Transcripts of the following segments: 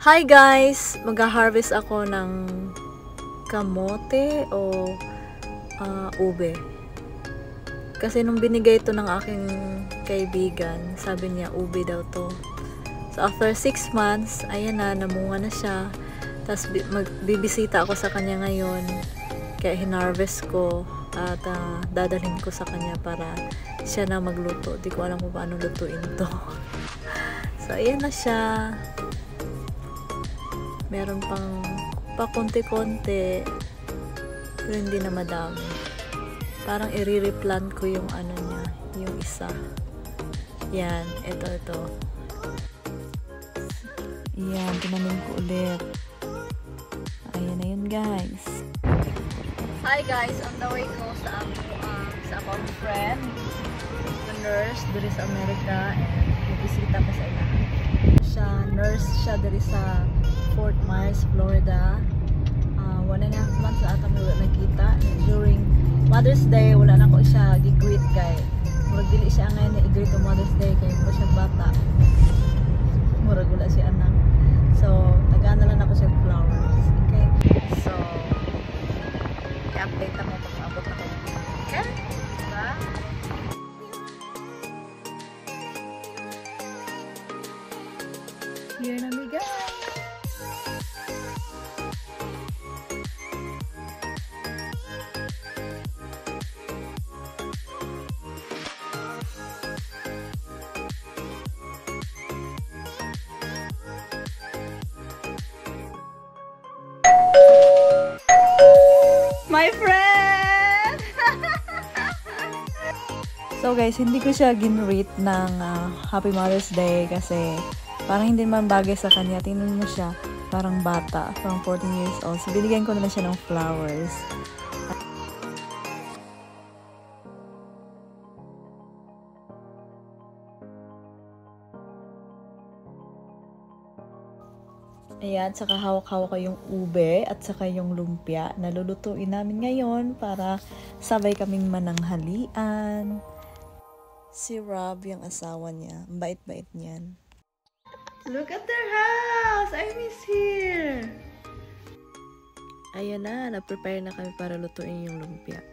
Hi guys! Mag-harvest ako ng kamote o ube. Kasi nung binigay ito ng aking kaibigan, sabi niya ube daw to. So after 6 months, ayan na, namunga na siya. Tapos bibisita ako sa kanya ngayon. Kaya hinarvest ko at dadalhin ko sa kanya para siya na magluto. Di ko alam kung paano lutuin to. So ayan na siya. Meron pang pakunti-konti, pero hindi na madami. Parang i-replant ko yung ano niya, yung isa. Yan, ito. Yan, tinanim ko ulit. Ayan na yun guys. Hi guys, on the way ko sa akong friend, the nurse diri sa Amerika, and bibisita ko sa ina. Nurse siya diri sa Fort Myers, Florida. 1.5 months na ata wala nakita. During Mother's Day, wala na ko siya gi-greet kay. Murag dili siya ngayon i-greet ko Mother's Day kay mo siya bata. Murag wala siya anak. So, tagaan na lang ako siya flowers. Okay? So, i-update mo pag maabot ako. Okay? Bye! Here na mi guys! My friend! So guys, hindi ko siya ginreet ng Happy Mother's Day kasi parang hindi man bagay sa kanya. Tingnan mo siya, parang bata, parang 14 years old. So binigyan ko na lang siya ng flowers. Ayan, saka hawak-hawak ko yung ube at saka yung lumpia. Nalulutuin namin ngayon para sabay kaming mananghalian. Si Rob, yung asawa niya. Bait-bait niyan. Look at their house! I miss here! Ayan na, nag-prepare na kami para lutuin yung lumpia.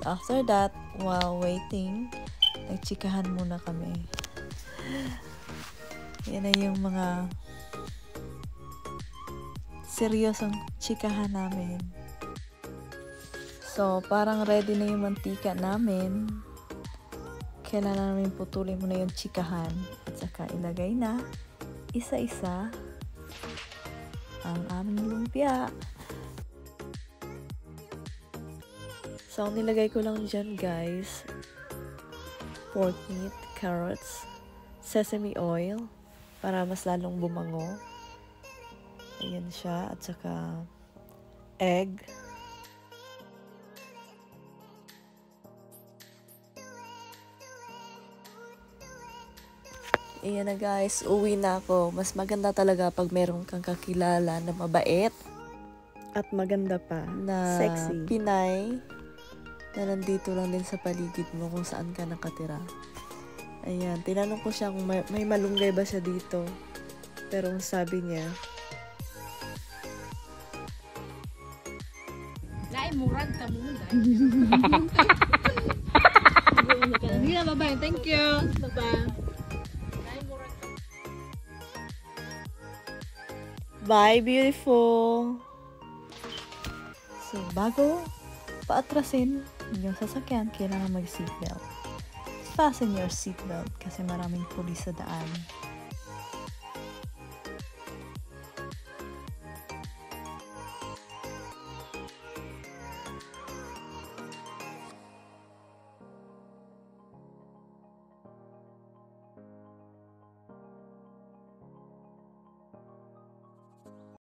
So after that, while waiting, nagchikahan muna kami. Yan na yung mga seryosong chikahan namin. So, parang ready na yung mantika namin. Kailangan namin putulin muna yung chikahan. At saka ilagay na isa-isa ang aming lumpia. So, nilagay ko lang dyan guys, pork meat, carrots, sesame oil, para mas lalong bumango. Ayan siya, at saka egg. Ayan na guys, uwi na ako. Mas maganda talaga pag meron kang kakilala na mabait. At maganda pa, na sexy. Pinay. Na nandito lang din sa paligid mo kung saan ka nakatira. Ayan, tinanong ko siya kung may malunggay ba siya dito. Pero ang sabi niya, Lai murag ka mo, guys. Hindi na, bye-bye. Thank you. Bye-bye. Lai murag ka. bye beautiful! So, bago paatrasin yung sasakyan, kailangan mag-seatbelt. Fasten your seatbelt kasi maraming pulis sa daan.